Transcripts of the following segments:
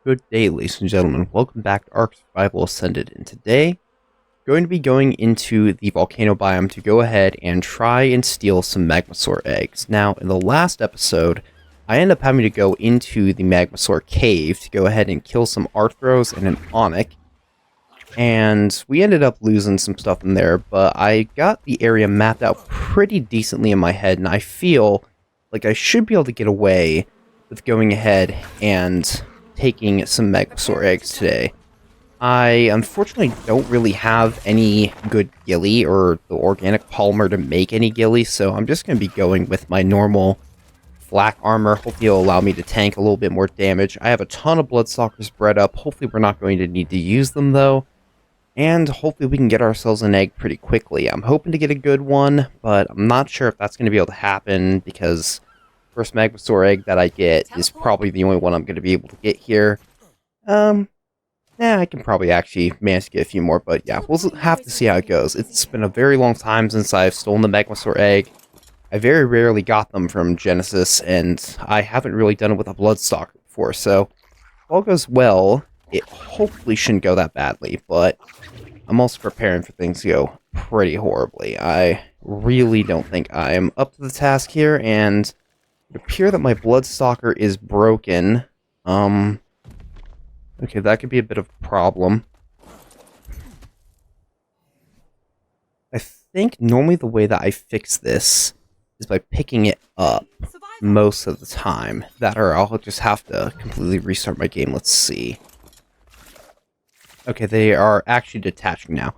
Good day, ladies and gentlemen. Welcome back to ARK Survival Ascended, and today, going to be going into the volcano biome to go ahead and try and steal some Magmasaur eggs. Now, in the last episode, I ended up having to go into the Magmasaur cave to go ahead and kill some Arthros and an Onyx, and we ended up losing some stuff in there, but I got the area mapped out pretty decently in my head, and I feel like I should be able to get away with going ahead and taking some Magmasaur eggs today. I unfortunately don't really have any good gilly or the organic polymer to make any gilly, so I'm just going to be going with my normal flak armor. Hopefully it'll allow me to tank a little bit more damage. I have a ton of Bloodstalkers bred up. Hopefully we're not going to need to use them though. And hopefully we can get ourselves an egg pretty quickly. I'm hoping to get a good one, but I'm not sure if that's going to be able to happen because first Magmasaur egg that I get is probably the only one I'm going to be able to get here. I can probably actually manage to get a few more, but yeah, we'll have to see how it goes. It's been a very long time since I've stolen the Magmasaur egg. I very rarely got them from Genesis, and I haven't really done it with a Bloodstalker before, so if all goes well, it hopefully shouldn't go that badly, but I'm also preparing for things to go pretty horribly. I really don't think I'm up to the task here, and it appears that my Bloodstalker is broken. Okay, that could be a bit of a problem. I think normally the way that I fix this is by picking it up most of the time. That or I'll just have to completely restart my game. Let's see. Okay, they are actually detaching now.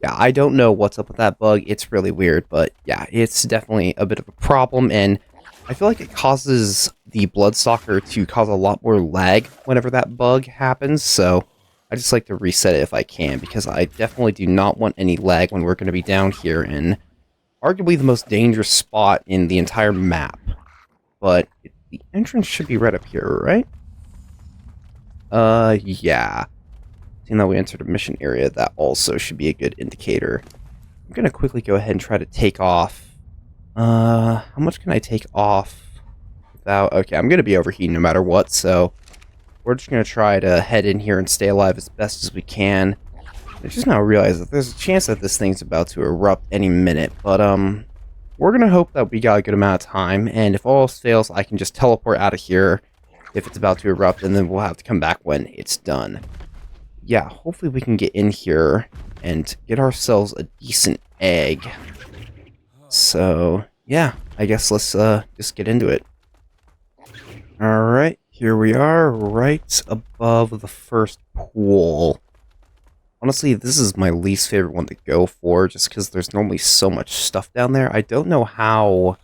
Yeah, I don't know what's up with that bug. It's really weird, but yeah, it's definitely a bit of a problem, and I feel like it causes the Bloodstalker to cause a lot more lag whenever that bug happens, so I just like to reset it if I can, because I definitely do not want any lag when we're going to be down here in arguably the most dangerous spot in the entire map. But the entrance should be right up here, right? Yeah. Seeing that we entered a mission area, that also should be a good indicator. I'm going to quickly go ahead and try to take off. How much can I take off without... Okay, I'm going to be overheating no matter what, so we're just going to try to head in here and stay alive as best as we can. I just now realize that there's a chance that this thing's about to erupt any minute, but, we're going to hope that we got a good amount of time, and if all else fails, I can just teleport out of here if it's about to erupt, and then we'll have to come back when it's done. Yeah, hopefully we can get in here and get ourselves a decent egg. So, yeah, I guess let's just get into it. Alright, here we are, right above the first pool. Honestly, this is my least favorite one to go for, just because there's normally so much stuff down there. I don't know how...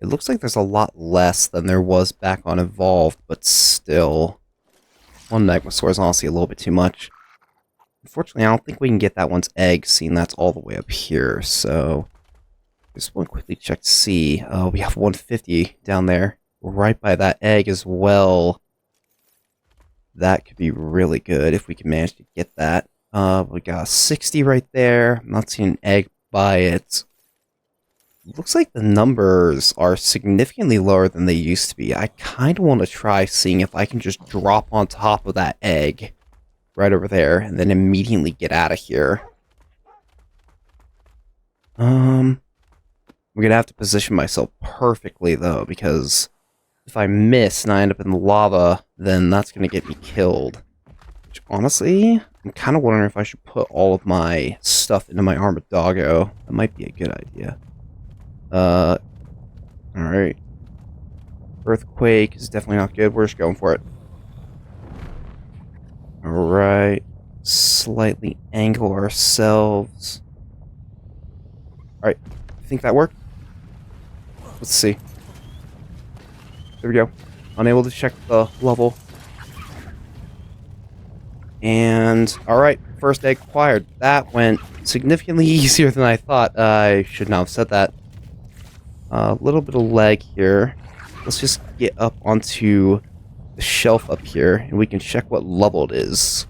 It looks like there's a lot less than there was back on Evolved, but still... One Magmasaur is honestly a little bit too much. Unfortunately, I don't think we can get that one's egg, seeing that's all the way up here, so... Just want to quickly check to see. We have 150 down there, right by that egg as well. That could be really good if we can manage to get that. We got 60 right there. I'm not seeing an egg by it. Looks like the numbers are significantly lower than they used to be. I kind of want to try seeing if I can just drop on top of that egg right over there and then immediately get out of here. I'm going to have to position myself perfectly, though, because if I miss and I end up in the lava, then that's going to get me killed. Which, honestly, I'm kind of wondering if I should put all of my stuff into my armored doggo. That might be a good idea. Alright. Earthquake is definitely not good. We're just going for it. Alright. Slightly angle ourselves. Alright. Think that worked? Let's see. There we go. Unable to check the level. And, alright, first egg acquired. That went significantly easier than I thought. I should not have said that. A little bit of lag here. Let's just get up onto the shelf up here, and we can check what level it is.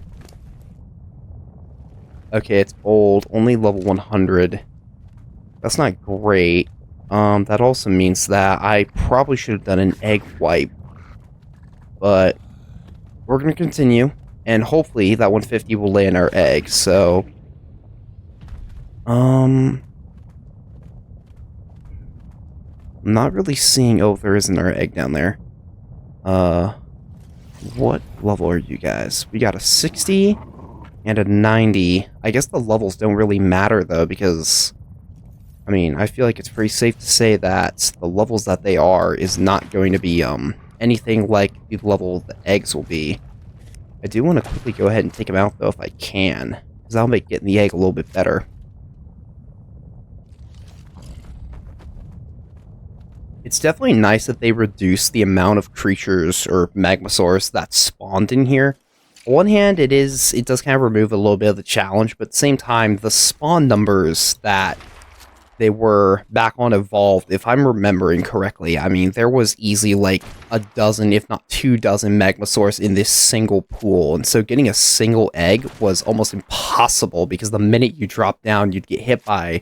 Okay, it's old. Only level 100. That's not great. That also means that I probably should have done an egg wipe. But we're going to continue, and hopefully that 150 will lay in our egg, so... I'm not really seeing... Oh, there isn't our egg down there. What level are you guys? We got a 60 and a 90. I guess the levels don't really matter, though, because... I mean, I feel like it's pretty safe to say that the levels that they are is not going to be, anything like the level the eggs will be. I do want to quickly go ahead and take them out, though, if I can, because that'll make getting the egg a little bit better. It's definitely nice that they reduce the amount of creatures, or Magmasaurs, that spawned in here. On one hand, it does kind of remove a little bit of the challenge, but at the same time, the spawn numbers that they were back on Evolved, if I'm remembering correctly, I mean, there was easily like a dozen, if not 24 Magmasaurs in this single pool, and so getting a single egg was almost impossible, because the minute you drop down, you'd get hit by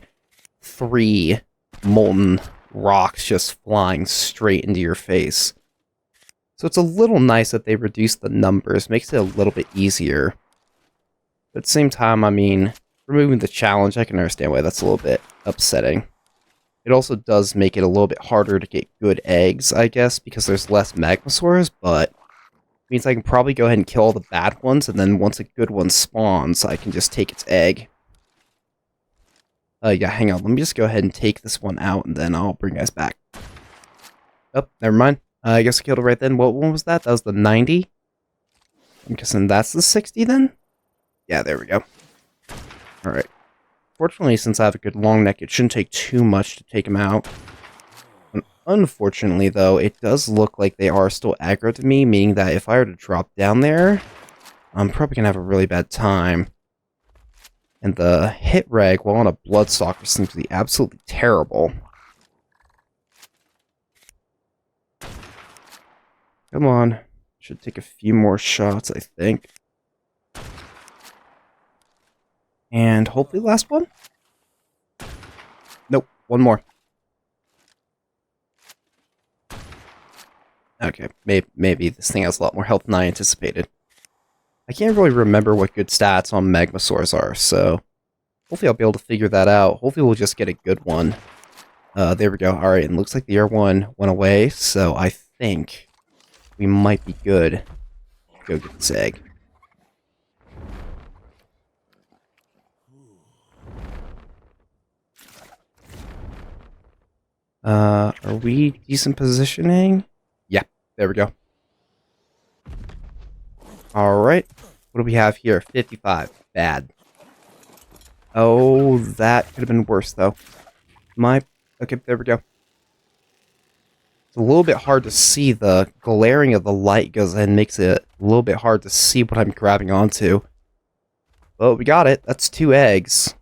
3 molten rocks just flying straight into your face. So it's a little nice that they reduced the numbers, makes it a little bit easier. But at the same time, I mean, removing the challenge, I can understand why that's a little bit upsetting. It also does make it a little bit harder to get good eggs, I guess, because there's less Magmasaurs, but it means I can probably go ahead and kill all the bad ones, and then once a good one spawns, I can just take its egg. Yeah, hang on, let me just go ahead and take this one out, and then I'll bring you guys back. Oh, never mind. I guess I killed it right then. What one was that? That was the 90? I'm guessing that's the 60 then? Yeah, there we go. Alright. Fortunately, since I have a good long neck, it shouldn't take too much to take them out. And unfortunately, though, it does look like they are still aggro to me, meaning that if I were to drop down there, I'm probably going to have a really bad time. And the hit reg while on a Bloodstalker seems to be absolutely terrible. Come on. Should take a few more shots, I think. And hopefully last one? Nope, one more. Okay, maybe this thing has a lot more health than I anticipated. I can't really remember what good stats on Magmasaurs are, so hopefully I'll be able to figure that out. Hopefully we'll just get a good one. There we go. Alright, and looks like the air one went away, so I think we might be good. Go get this egg. Are we decent positioning? Yeah, there we go. Alright, what do we have here? 55. Bad. Oh, that could have been worse, though. Okay, there we go. It's a little bit hard to see. The glaring of the light goes and makes it a little bit hard to see what I'm grabbing onto. But we got it. That's 2 eggs.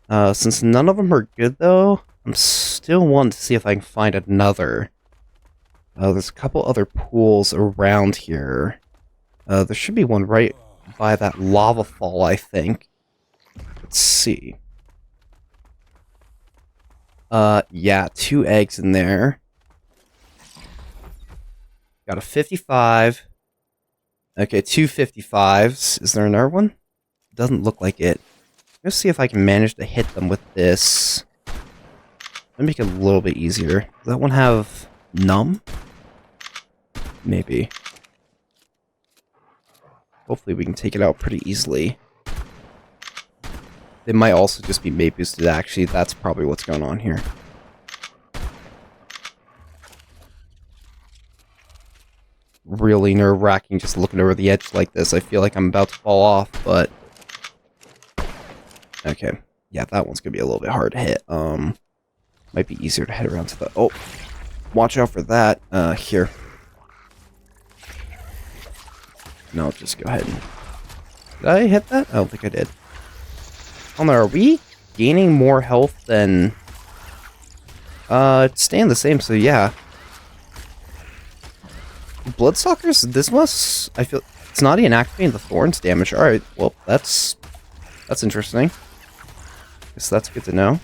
Since none of them are good, though, I'm still wanting to see if I can find another. There's a couple other pools around here. There should be one right by that lava fall, I think. Let's see. Yeah, 2 eggs in there. Got a 55. Okay, 2 55s. Is there another one? Doesn't look like it. Let's see if I can manage to hit them with this. Let me make it a little bit easier. Does that one have numb? Maybe. Hopefully we can take it out pretty easily. They might also just be mate boosted. Actually, that's probably what's going on here. Really nerve-wracking just looking over the edge like this. I feel like I'm about to fall off, but... Okay. Yeah, that one's gonna be a little bit hard to hit. Might be easier to head around to the... Oh! Watch out for that. Here. No, I'll just go ahead and... Did I hit that? I don't think I did. Oh no, are we gaining more health than... It's staying the same, so yeah. Bloodstalkers, this must... I feel... It's not even activating the Thorns damage. Alright, well, that's interesting. Guess that's good to know.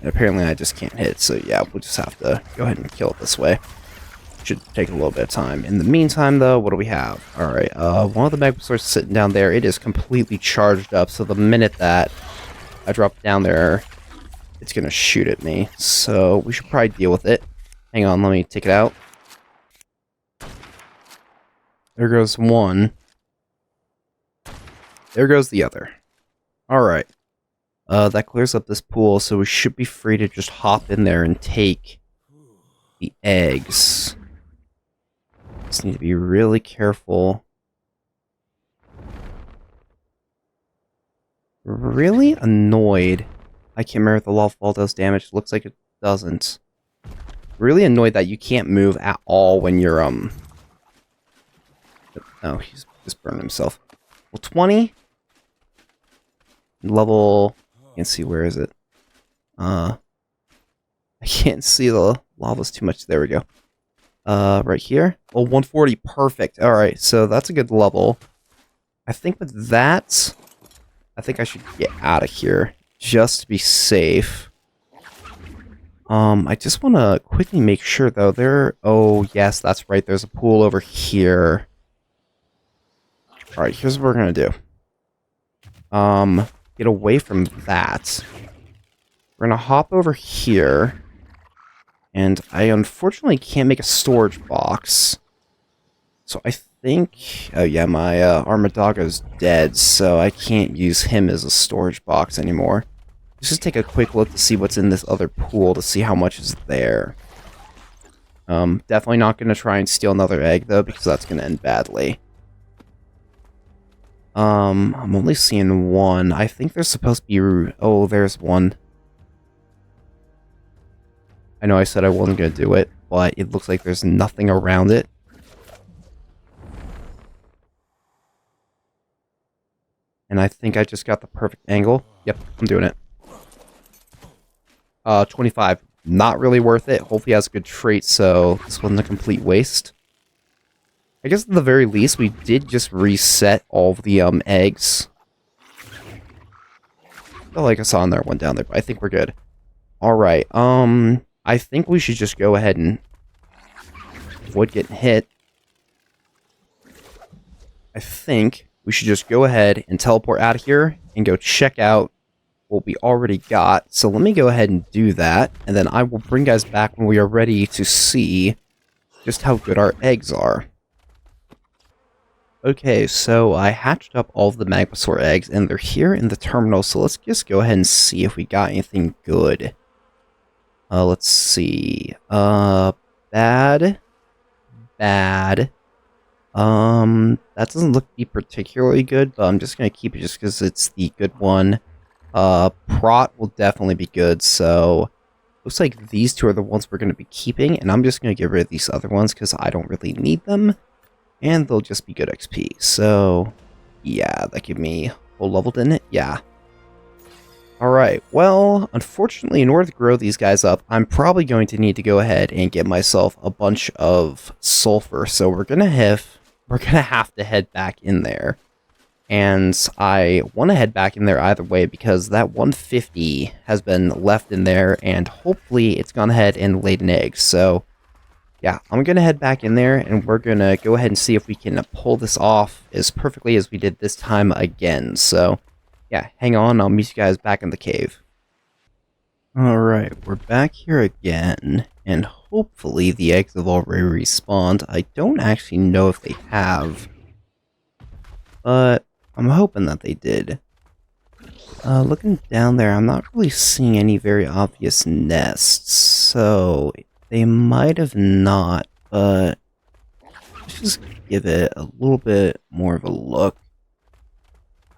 And apparently I just can't hit, so yeah, we'll just have to go ahead and kill it this way. should take a little bit of time. In the meantime, though, what do we have? Alright, one of the Magmasaurs sitting down there, it is completely charged up, so the minute that I drop down there, it's gonna shoot at me. So, we should probably deal with it. Hang on, let me take it out. There goes one. There goes the other. Alright. That clears up this pool, so we should be free to just hop in there and take the eggs. Just need to be really careful. Really annoyed. I can't remember if the lava ball does damage. Looks like it doesn't. Really annoyed that you can't move at all when you're, Oh, he's just burned himself. Well, 20. Level... Can't see, where is it? I can't see, the lava's too much. There we go. Right here. Oh, 140, perfect. Alright, so that's a good level. I think with that, I think I should get out of here, just to be safe. I just want to quickly make sure, though, oh, yes, that's right, there's a pool over here. Alright, here's what we're gonna do. Get away from that. We're gonna hop over here. And I unfortunately can't make a storage box. So I think... Oh yeah, my Armadago's dead, so I can't use him as a storage box anymore. Let's just take a quick look to see what's in this other pool to see how much is there. Definitely not going to try and steal another egg, though, because that's going to end badly. I'm only seeing one. I think there's supposed to be... Oh, there's one. I know I said I wasn't going to do it, but it looks like there's nothing around it. And I think I just got the perfect angle. Yep, I'm doing it. 25. Not really worth it. Hopefully he has a good trait, so this wasn't a complete waste. I guess at the very least, we did just reset all of the eggs. I felt like I saw another one down there, but I think we're good. Alright, I think we should just go ahead and avoid getting hit. I think we should just go ahead and teleport out of here and go check out what we already got. So let me go ahead and do that, and then I will bring you guys back when we are ready to see just how good our eggs are. Okay, so I hatched up all of the Magmasaur eggs, and they're here in the terminal, so let's just go ahead and see if we got anything good. Let's see. Bad. Bad. That doesn't look to be particularly good, but I'm just going to keep it just because it's the good one. Prot will definitely be good, so looks like these two are the ones we're going to be keeping, and I'm just going to get rid of these other ones because I don't really need them, and they'll just be good XP. So, yeah, that gave me full level, didn't it? Yeah. Alright, well, unfortunately, in order to grow these guys up, I'm probably going to need to go ahead and get myself a bunch of sulfur, so we're gonna have to head back in there. And I want to head back in there either way because that 150 has been left in there, and hopefully it's gone ahead and laid an egg. So, yeah, I'm going to head back in there, and we're going to go ahead and see if we can pull this off as perfectly as we did this time again. So, yeah, hang on, I'll meet you guys back in the cave. Alright, we're back here again, and hopefully the eggs have already respawned. I don't actually know if they have, but I'm hoping that they did. Looking down there, I'm not really seeing any very obvious nests, so they might have not, but let's just give it a little bit more of a look.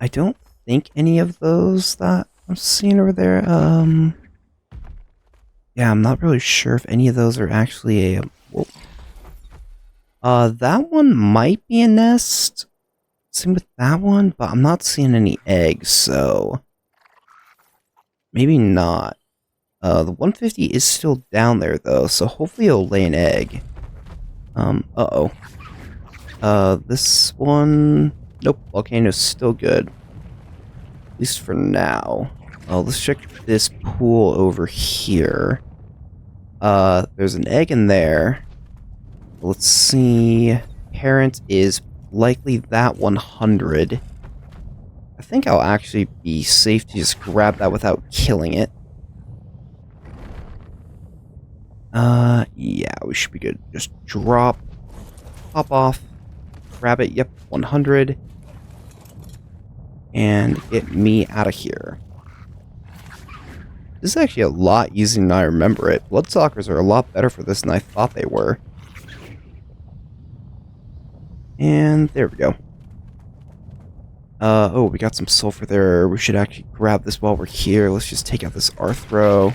I don't think any of those that I'm seeing over there, yeah, I'm not really sure if any of those are actually a... Whoa. That one might be a nest. Same with that one, but I'm not seeing any eggs, so... Maybe not. The 150 is still down there, though, so hopefully it'll lay an egg. Uh-oh. This one... Nope, volcano's still good. At least for now. Let's check this pool over here. There's an egg in there. Let's see. Parent is likely that 100. I think I'll actually be safe to just grab that without killing it. Yeah, we should be good. Just drop, pop off, grab it. Yep, 100. And get me out of here. This is actually a lot easier than I remember it. Bloodsuckers are a lot better for this than I thought they were. And there we go. Oh, we got some sulfur there. We should actually grab this while we're here. Let's just take out this Arthro.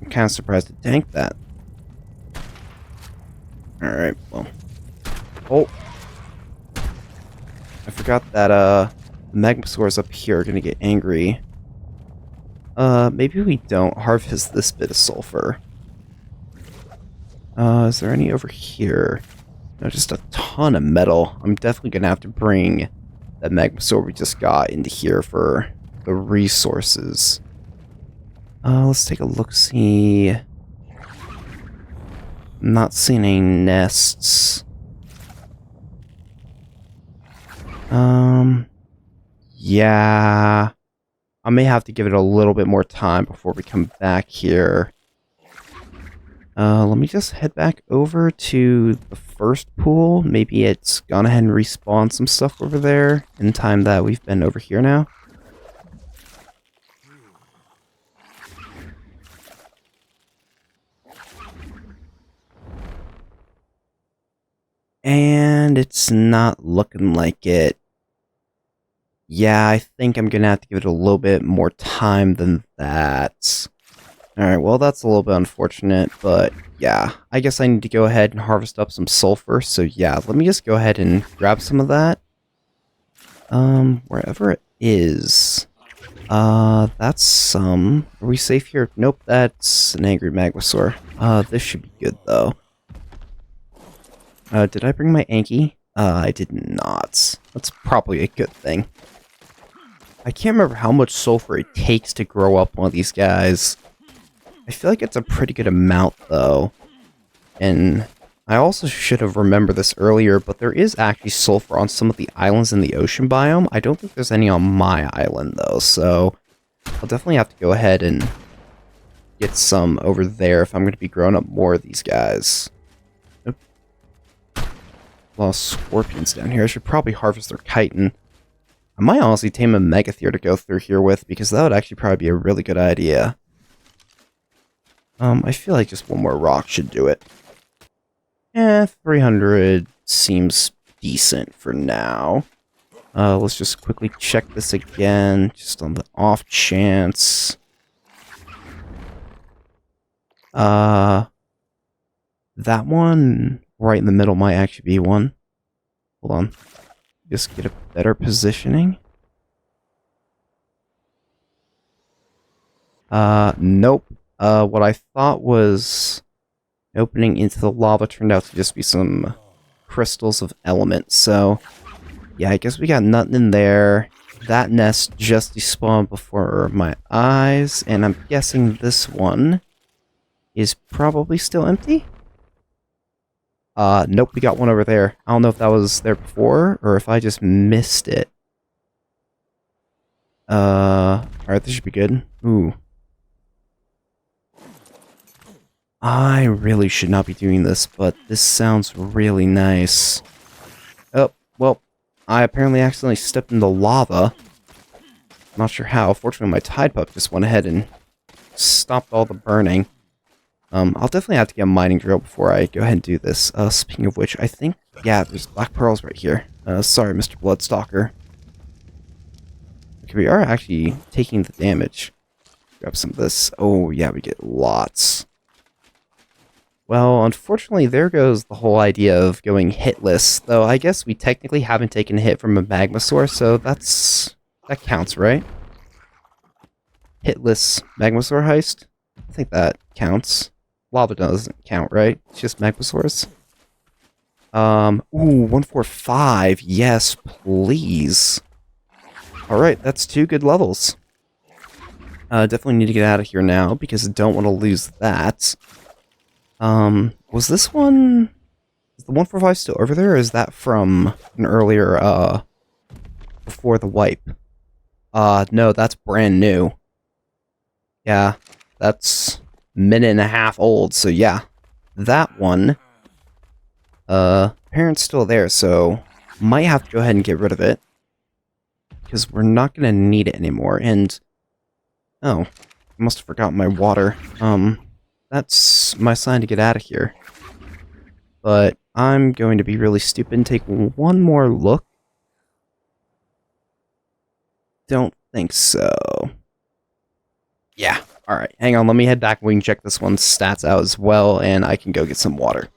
I'm kind of surprised it tanked that. Alright, well. Oh. I forgot that, the Magmasaurs up here are gonna get angry. Maybe we don't harvest this bit of sulfur. Is there any over here? No, just a ton of metal. I'm definitely gonna have to bring that Magmasaur we just got into here for the resources. Let's take a look-see. I'm not seeing any nests. Yeah. I may have to give it a little bit more time before we come back here. Let me just head back over to the first pool. Maybe it's gone ahead and respawned some stuff over there in time that we've been over here now. And it's not looking like it. Yeah, I think I'm gonna have to give it a little bit more time than that. Alright, well that's a little bit unfortunate, but yeah. I guess I need to go ahead and harvest up some sulfur, so yeah, let me just go ahead and grab some of that. Wherever it is. That's some... Are we safe here? Nope, that's an angry Magmasaur. This should be good though. Did I bring my Anki? I did not. That's probably a good thing. I can't remember how much sulfur it takes to grow up one of these guys. I feel like it's a pretty good amount, though. And I also should have remembered this earlier, but there is actually sulfur on some of the islands in the ocean biome. I don't think there's any on my island, though, so I'll definitely have to go ahead and get some over there if I'm going to be growing up more of these guys. Oop. A lot of scorpions down here. I should probably harvest their chitin. I might honestly tame a Megatheer to go through here with, because that would actually probably be a really good idea. I feel like just one more rock should do it. 300 seems decent for now. Let's just quickly check this again, just on the off chance. That one right in the middle might actually be one. Hold on. Just get a better positioning. Nope. What I thought was opening into the lava turned out to just be some crystals of elements. So, yeah, I guess we got nothing in there. That nest just despawned before my eyes, and I'm guessing this one is probably still empty? Nope, we got one over there. I don't know if that was there before, or if I just missed it. Alright, this should be good. Ooh. I really should not be doing this, but this sounds really nice. Oh, well, I apparently accidentally stepped into lava. Not sure how. Fortunately, my Tide Pup just went ahead and stopped all the burning. I'll definitely have to get a mining drill before I go ahead and do this. Speaking of which, I think, yeah, there's black pearls right here. Sorry, Mr. Bloodstalker. Okay, we are actually taking the damage. Grab some of this. Oh, yeah, we get lots. Well, unfortunately, there goes the whole idea of going hitless, though I guess we technically haven't taken a hit from a Magmasaur, so that counts, right? Hitless Magmasaur heist? I think that counts. Lava doesn't count, right? It's just Magmasaurs. Ooh, 145. Yes, please. Alright, that's 2 good levels. Definitely need to get out of here now, because I don't want to lose that. Was this one... Is the 145 still over there, or is that from an earlier, before the wipe? No, that's brand new. Yeah, that's a minute and a half old, so yeah. That one, parent's still there, so might have to go ahead and get rid of it. Because we're not gonna need it anymore, and... Oh, I must have forgotten my water. That's my sign to get out of here. But I'm going to be really stupid and take one more look. Don't think so. Yeah, alright. Hang on, let me head back and we can check this one's stats out as well, and I can go get some water.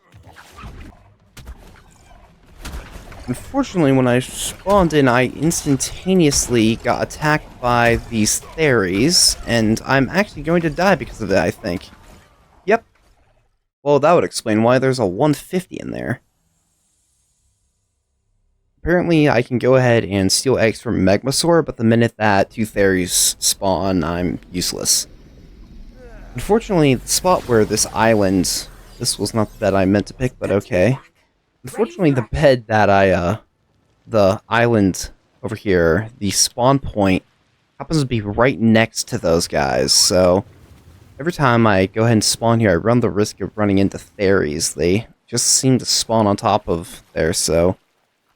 Unfortunately, when I spawned in, I instantaneously got attacked by these fairies, and I'm actually going to die because of that, I think. Yep. Well, that would explain why there's a 150 in there. Apparently, I can go ahead and steal eggs from Magmasaur, but the minute that two fairies spawn, I'm useless. Unfortunately, the spot where this island... This was not the bed I meant to pick, but okay. Unfortunately, the bed that the island over here, the spawn point, happens to be right next to those guys, so every time I go ahead and spawn here, I run the risk of running into fairies. They just seem to spawn on top of there, so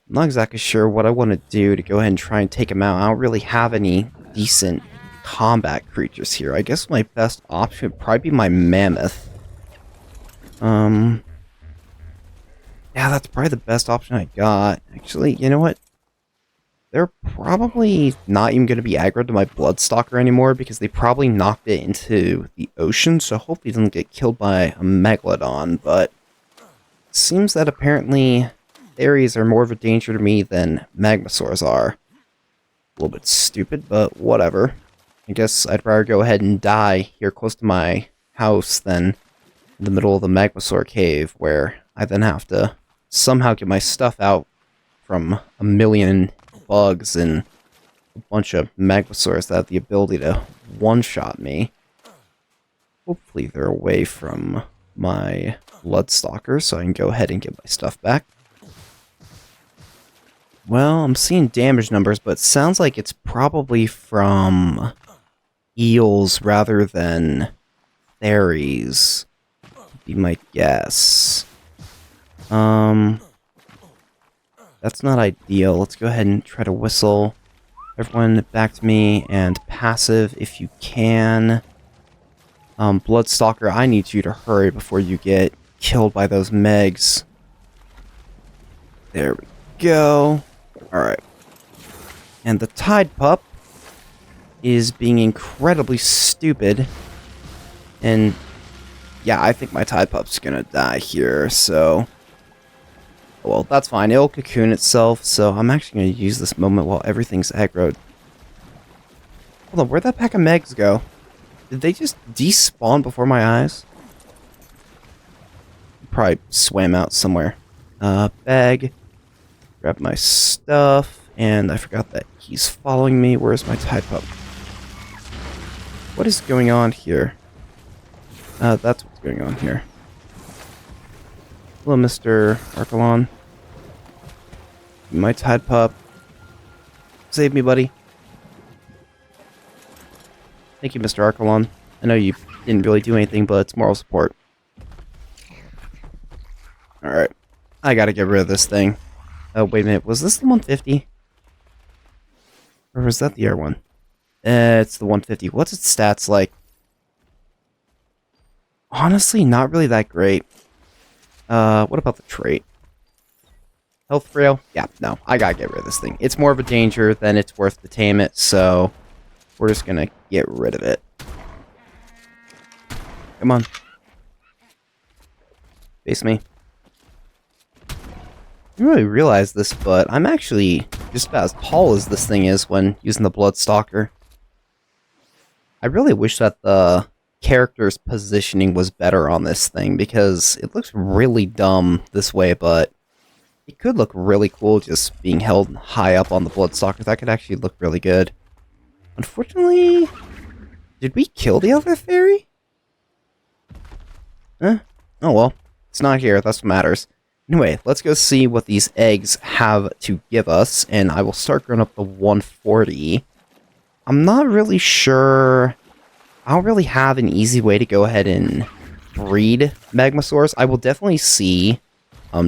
I'm not exactly sure what I want to do to go ahead and try and take them out. I don't really have any decent combat creatures here. I guess my best option would probably be my mammoth. Yeah, that's probably the best option I got. Actually, you know what? They're probably not even going to be aggroed to my Bloodstalker anymore because they probably knocked it into the ocean, so hopefully it doesn't get killed by a Megalodon, but it seems that apparently fairies are more of a danger to me than Magmasaurs are. A little bit stupid, but whatever. I guess I'd rather go ahead and die here close to my house than in the middle of the Magmasaur cave, where I then have to somehow get my stuff out from a million bugs and a bunch of Magmasaurs that have the ability to one-shot me. Hopefully they're away from my Bloodstalker, so I can go ahead and get my stuff back. Well, I'm seeing damage numbers, but it sounds like it's probably from eels rather than fairies. Be my guess. That's not ideal. Let's go ahead and try to whistle. Everyone back to me, and passive if you can. Bloodstalker, I need you to hurry before you get killed by those Megs. There we go. Alright. And the Tide Pup is being incredibly stupid. And yeah, I think my Tide Pup's gonna die here, so... Well, that's fine. It'll cocoon itself, so I'm actually gonna use this moment while everything's aggroed. Hold on, where'd that pack of Megs go? Did they just despawn before my eyes? Probably swam out somewhere. Bag. Grab my stuff, and I forgot that he's following me. Where's my Tide Pup? What is going on here? That's what's going on here. Hello, Mr. Archelon. My Tide Pup. Save me, buddy. Thank you, Mr. Archelon. I know you didn't really do anything, but it's moral support. Alright. I gotta get rid of this thing. Oh, wait a minute. Was this the 150? Or was that the air one? It's the 150. What's its stats like? Honestly, not really that great. What about the trait? Health frail? Yeah, no. I gotta get rid of this thing. It's more of a danger than it's worth to tame it, so we're just gonna get rid of it. Come on. Face me. I didn't really realize this, but I'm actually just about as tall as this thing is when using the Bloodstalker. I really wish that the character's positioning was better on this thing, because it looks really dumb this way, but it could look really cool just being held high up on the Bloodstalker. That could actually look really good. Unfortunately, did we kill the other fairy? Oh well. It's not here, that's what matters. Anyway, let's go see what these eggs have to give us, and I will start growing up the 140. I'm not really sure. I don't really have an easy way to go ahead and breed Magmasaurs. I will definitely see,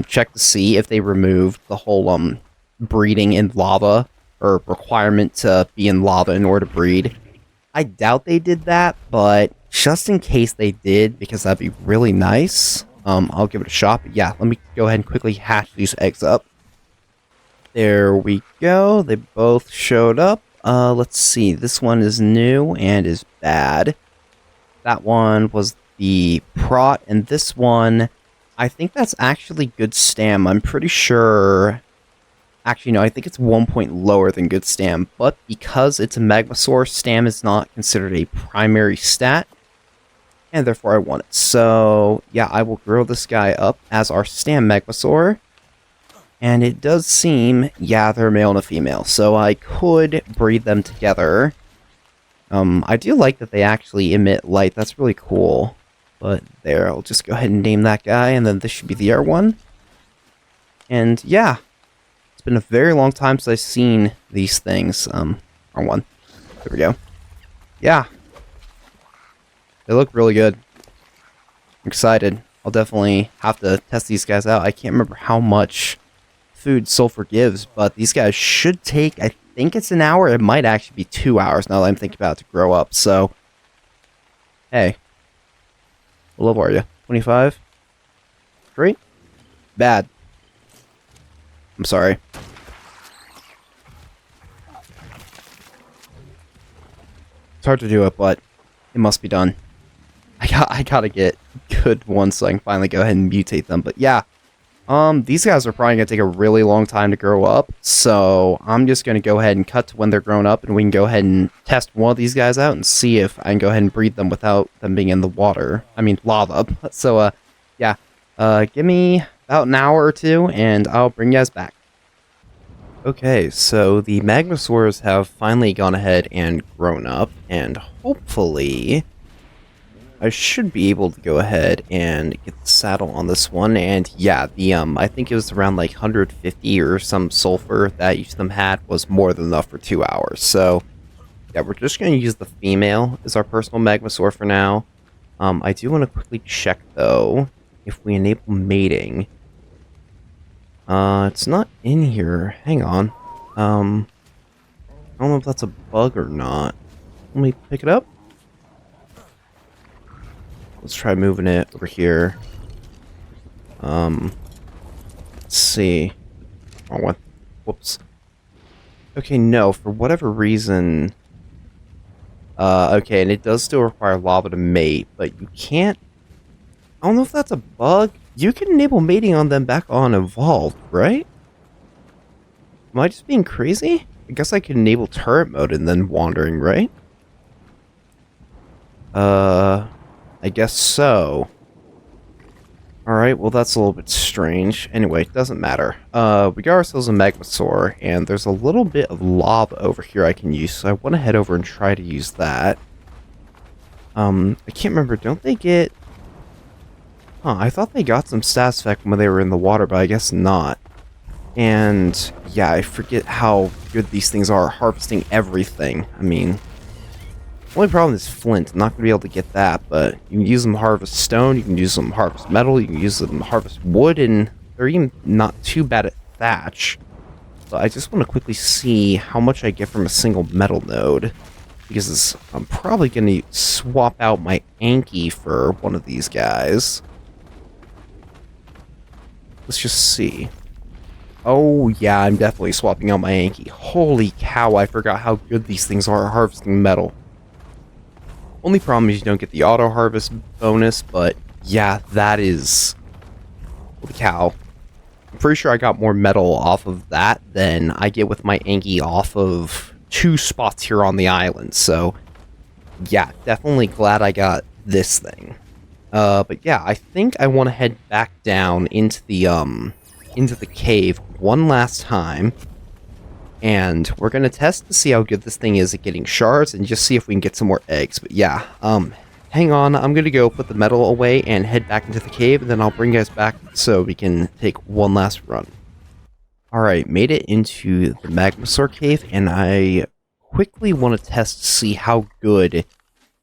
check to see if they removed the whole, breeding in lava, or requirement to be in lava in order to breed. I doubt they did that, but just in case they did, because that'd be really nice, I'll give it a shot. But yeah, let me go ahead and quickly hatch these eggs up. There we go. They both showed up. Let's see. This one is new and is bad. That one was the prot, and this one, I think that's actually good stam. I'm pretty sure. Actually, no, I think it's 1 point lower than good stam, but because it's a Magmasaur, stam is not considered a primary stat, and therefore I want it. So, yeah, I will grow this guy up as our stam Magmasaur, and it does seem, yeah, they're a male and a female, so I could breed them together. I do like that they actually emit light, that's really cool, but there, I'll just go ahead and name that guy, and then this should be the air one, and yeah. It's been a very long time since I've seen these things. Wrong one. There we go. Yeah. They look really good. I'm excited. I'll definitely have to test these guys out. I can't remember how much food sulfur gives, but these guys should take, I think it's an hour. It might actually be 2 hours now that I'm thinking about it to grow up. So, hey. What level are you? 25? Great. Bad. I'm sorry. It's hard to do it, but it must be done. I gotta get good ones so I can finally go ahead and mutate them. But yeah, these guys are probably gonna take a really long time to grow up. So I'm just gonna go ahead and cut to when they're grown up, and we can go ahead and test one of these guys out and see if I can go ahead and breed them without them being in the water. I mean, lava. So yeah, give me about an hour or two, and I'll bring you guys back. Okay, so the Magmasaurs have finally gone ahead and grown up, and hopefully I should be able to go ahead and get the saddle on this one. And yeah, the I think it was around like 150 or some sulfur that each of them had was more than enough for 2 hours. So yeah, we're just going to use the female as our personal Magmasaur for now. I do want to quickly check though if we enable mating. It's not in here. Hang on. I don't know if that's a bug or not. Let me pick it up. Let's try moving it over here. Let's see. Wrong one. Whoops. Okay, no, for whatever reason... okay, and it does still require lava to mate, but you can't... I don't know if that's a bug. You can enable mating on them back on Evolved, right? Am I just being crazy? I guess I could enable turret mode and then wandering, right? I guess so. Alright, well that's a little bit strange. Anyway, it doesn't matter. We got ourselves a Magmasaur, and there's a little bit of lava over here I can use, so I want to head over and try to use that. I can't remember, don't they get... Huh, I thought they got some stats effect when they were in the water, but I guess not. And, yeah, I forget how good these things are harvesting everything. I mean, the only problem is flint. I'm not going to be able to get that, but you can use them to harvest stone, you can use them to harvest metal, you can use them to harvest wood, and they're even not too bad at thatch. But I just want to quickly see how much I get from a single metal node, because I'm probably going to swap out my Anki for one of these guys. Let's just see. Oh, yeah, I'm definitely swapping out my Anki. Holy cow, I forgot how good these things are at harvesting metal. Only problem is you don't get the auto-harvest bonus, but yeah, that is... Holy cow. I'm pretty sure I got more metal off of that than I get with my Anki off of 2 spots here on the island, so... Yeah, definitely glad I got this thing. But yeah, I think I want to head back down into the cave one last time. And we're going to test to see how good this thing is at getting shards and just see if we can get some more eggs. But yeah, hang on, I'm gonna go put the metal away and head back into the cave, and then I'll bring you guys back so we can take one last run. Alright, made it into the Magmasaur cave, and I quickly want to test to see how good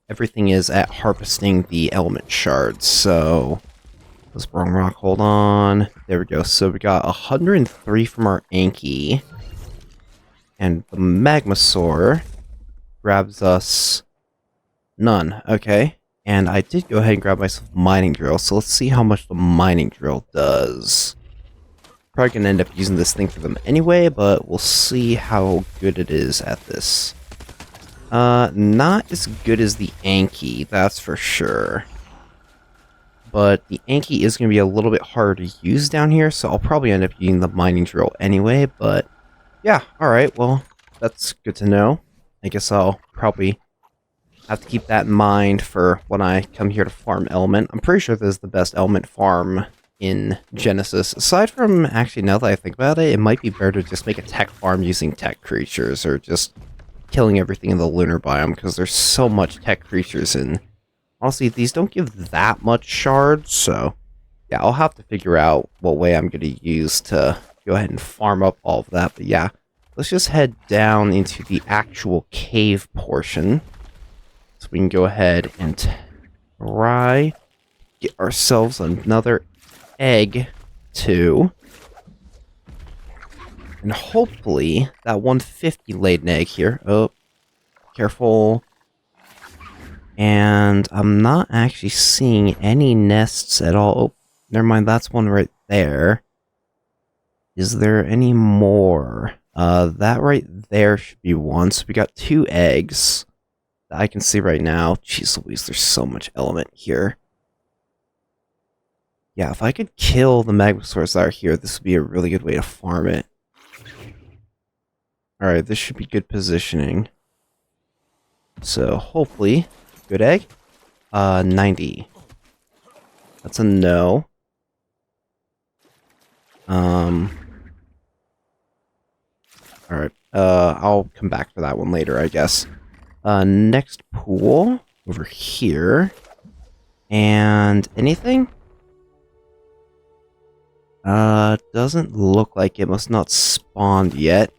everything is at harvesting the element shards. So, this wrong rock, hold on. There we go. So we got 103 from our Anki, and the Magmasaur grabs us none. Okay, and I did go ahead and grab myself a mining drill, so let's see how much the mining drill does. Probably gonna end up using this thing for them anyway, but we'll see how good it is at this. Not as good as the Anki, that's for sure. But the Anki is gonna be a little bit harder to use down here, so I'll probably end up using the mining drill anyway, but yeah, alright, well, that's good to know. I guess I'll probably have to keep that in mind for when I come here to farm element. I'm pretty sure this is the best element farm in Genesis. Aside from, actually, now that I think about it, it might be better to just make a tech farm using tech creatures, or just killing everything in the lunar biome, because there's so much tech creatures, and honestly, these don't give that much shards, so yeah, I'll have to figure out what way I'm going to use to go ahead and farm up all of that. But yeah, let's just head down into the actual cave portion, so we can go ahead and try get ourselves another egg too, and hopefully that 150 laid an egg here. Oh, careful. And I'm not actually seeing any nests at all. Oh, never mind, that's one right there. Is there any more? That right there should be one. So we got 2 eggs that I can see right now. Jeez Louise, there's so much element here. Yeah, if I could kill the Magmasaurs that are here, this would be a really good way to farm it. Alright, this should be good positioning. So, hopefully, good egg. 90. That's a no. Alright, I'll come back for that one later, I guess. Next pool, over here. And anything? Doesn't look like it. Must not spawned yet.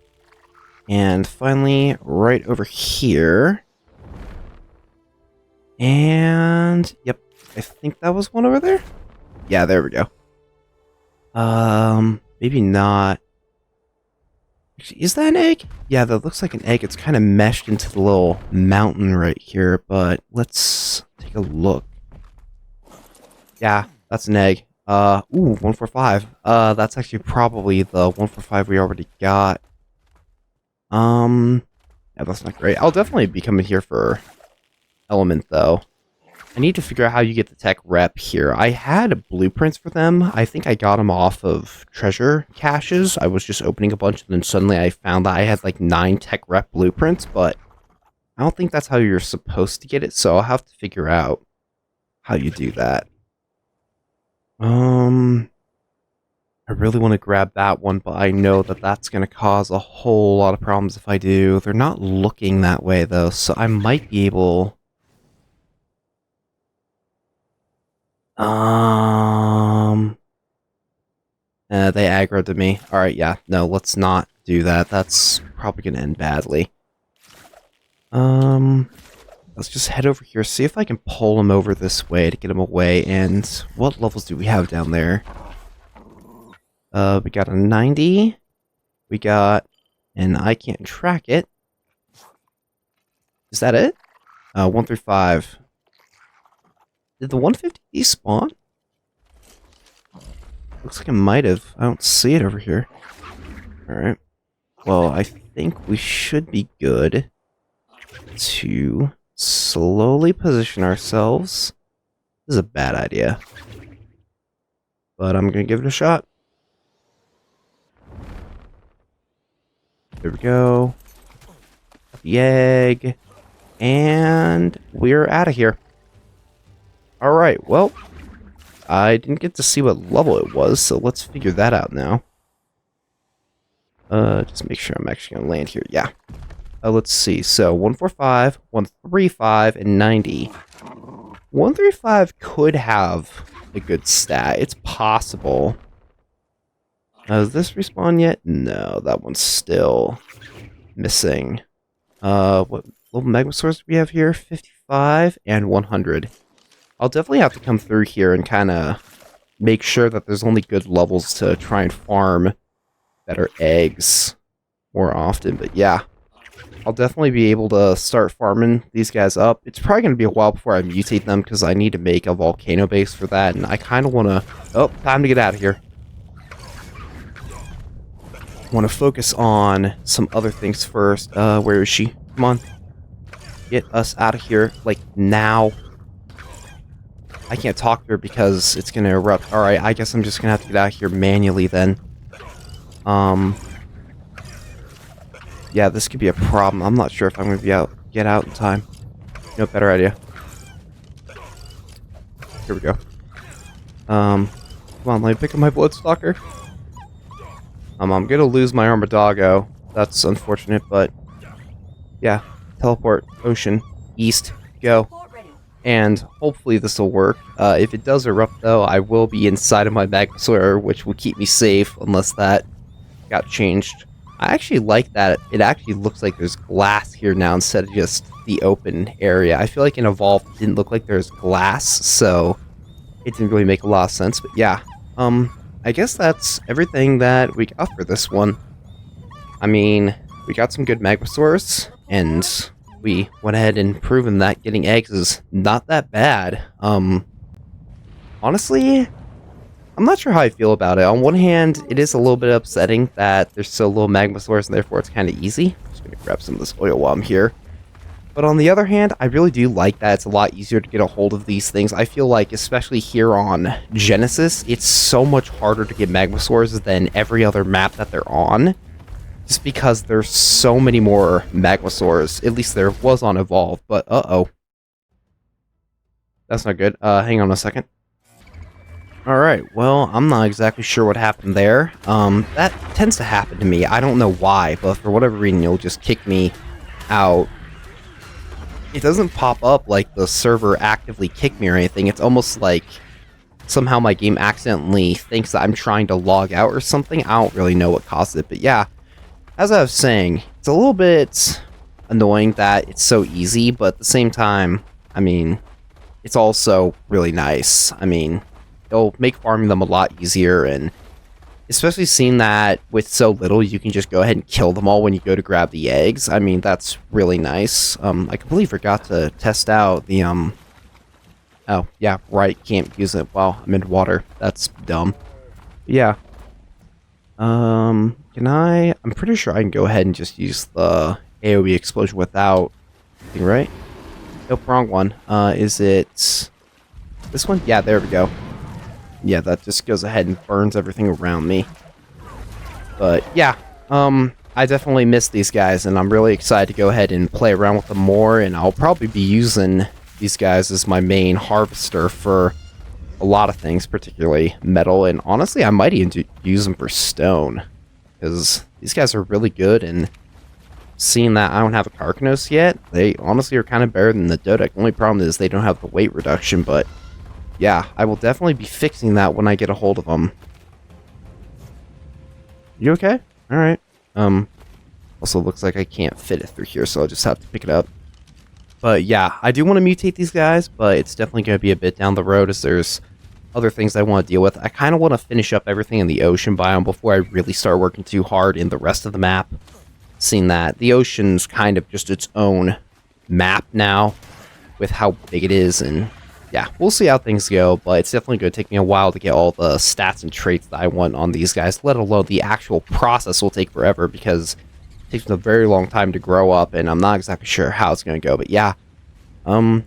And finally, right over here. And yep, I think that was one over there. Yeah, there we go. Maybe not. Actually, is that an egg? Yeah, that looks like an egg. It's kind of meshed into the little mountain right here, but let's take a look. Yeah, that's an egg. Ooh, 145. That's actually probably the 145 we already got. Yeah, that's not great. I'll definitely be coming here for element, though. I need to figure out how you get the tech rep here. I had blueprints for them. I think I got them off of treasure caches. I was just opening a bunch, and then suddenly I found that I had like 9 tech rep blueprints, but I don't think that's how you're supposed to get it, so I'll have to figure out how you do that. I really want to grab that one, but I know that that's going to cause a whole lot of problems if I do. They're not looking that way, though, so I might be able... they aggroed to me. Alright, yeah, no, let's not do that. That's probably going to end badly. Let's just head over here, see if I can pull him over this way to get him away, and what levels do we have down there? We got a 90. We got, and I can't track it. Is that it? 1 through 5. Did the 150 despawn? Looks like it might have. I don't see it over here. Alright. Well, I think we should be good to slowly position ourselves. This is a bad idea, but I'm gonna give it a shot. There we go. The egg. And we're out of here. Alright, well, I didn't get to see what level it was, so let's figure that out now. Just make sure I'm actually going to land here. Yeah. Let's see. So, 145, 135, and 90. 135 could have a good stat. It's possible. Has this respawned yet? No, that one's still missing. What little Magmasaurs do we have here? 55 and 100. I'll definitely have to come through here and kind of make sure that there's only good levels to try and farm better eggs more often. But yeah, I'll definitely be able to start farming these guys up. It's probably going to be a while before I mutate them because I need to make a volcano base for that. And I kind of want to... Oh, time to get out of here. Want to focus on some other things first. Where is she? Come on. Get us out of here, like, now. I can't talk to her because it's going to erupt. Alright, I guess I'm just going to have to get out of here manually then. Yeah, this could be a problem. I'm not sure if I'm going to get out in time. No better idea. Here we go. Come on, let me pick up my Bloodstalker. I'm gonna lose my Armadoggo. That's unfortunate, but yeah. Teleport, ocean, east, go. And hopefully this will work. If it does erupt, though, I will be inside of my Magmasaur, which will keep me safe unless that got changed. I actually like that. It actually looks like there's glass here now instead of just the open area. I feel like in Evolve it didn't look like there's glass, so it didn't really make a lot of sense. But yeah, I guess that's everything that we got for this one. I mean, we got some good Magmasaurs, and we went ahead and proven that getting eggs is not that bad. Honestly, I'm not sure how I feel about it. On one hand, it is a little bit upsetting that there's so little Magmasaurs, and therefore it's kind of easy. I'm just going to grab some of this oil while I'm here. But on the other hand, I really do like that it's a lot easier to get a hold of these things. I feel like, especially here on Genesis, it's so much harder to get Magmasaurs than every other map that they're on. Just because there's so many more Magmasaurs. At least there was on Evolve, but uh-oh. That's not good. Hang on a second. Alright, well, I'm not exactly sure what happened there. That tends to happen to me. I don't know why, but for whatever reason, you'll just kick me out. It doesn't pop up like the server actively kicked me or anything. It's almost like somehow my game accidentally thinks that I'm trying to log out or something. I don't really know what caused it, but yeah. As I was saying, it's a little bit annoying that it's so easy, but at the same time, I mean, it's also really nice. I mean, it'll make farming them a lot easier, and especially seeing that with so little, you can just go ahead and kill them all when you go to grab the eggs. I mean, that's really nice. I completely forgot to test out the, oh, yeah, right, can't use it while I'm in water. That's dumb. Yeah. I'm pretty sure I can go ahead and just use the AoE explosion without, right? Nope, wrong one. Is it this one? Yeah, there we go. Yeah, that just goes ahead and burns everything around me. But yeah, I definitely miss these guys, and I'm really excited to go ahead and play around with them more, and I'll probably be using these guys as my main harvester for a lot of things, particularly metal, and honestly, I might even use them for stone, because these guys are really good, and seeing that I don't have a Carcanos yet, they honestly are kind of better than the Dodec. Only problem is they don't have the weight reduction, but yeah, I will definitely be fixing that when I get a hold of them. You okay? Alright. Also looks like I can't fit it through here, so I'll just have to pick it up. But yeah, I do want to mutate these guys, but it's definitely going to be a bit down the road as there's other things I want to deal with. I kind of want to finish up everything in the ocean biome before I really start working too hard in the rest of the map. Seeing that the ocean's kind of just its own map now with how big it is, and yeah, we'll see how things go, but it's definitely going to take me a while to get all the stats and traits that I want on these guys, let alone the actual process will take forever because it takes a very long time to grow up, and I'm not exactly sure how it's going to go, but yeah. Finally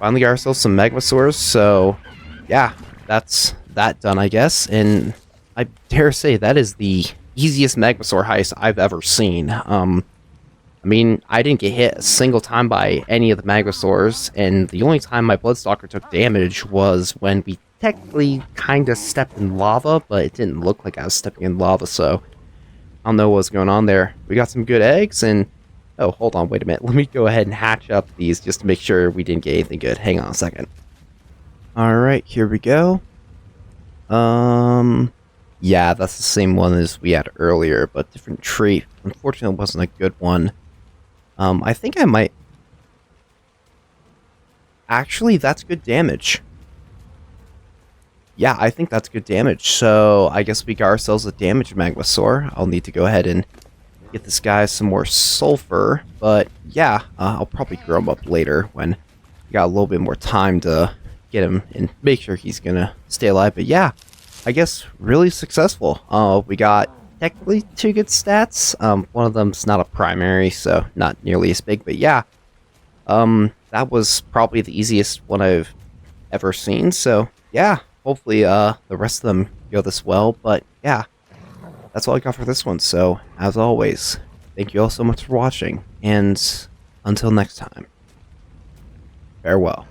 got ourselves some Magmasaurs, so yeah, that's that done, I guess, and I dare say that is the easiest Magmasaur heist I've ever seen. I mean, I didn't get hit a single time by any of the Magmasaurs, and the only time my Bloodstalker took damage was when we technically kind of stepped in lava, but it didn't look like I was stepping in lava, so I don't know what's going on there. We got some good eggs, and Oh, hold on, wait a minute. Let me go ahead and hatch up these just to make sure we didn't get anything good. Hang on a second. Alright, here we go. Yeah, that's the same one as we had earlier, but different trait. Unfortunately, it wasn't a good one. I think I might... Actually, that's good damage. Yeah, I think that's good damage. So, I guess we got ourselves a damage Magmasaur. I'll need to go ahead and get this guy some more sulfur. But, yeah, I'll probably grow him up later when we got a little bit more time to get him and make sure he's gonna stay alive. But, yeah, I guess really successful. We got technically 2 good stats. One of them's not a primary, so not nearly as big. But, yeah, that was probably the easiest one I've ever seen. So, yeah. Hopefully, the rest of them go this well, but yeah, that's all I got for this one. So, as always, thank you all so much for watching, and until next time, farewell.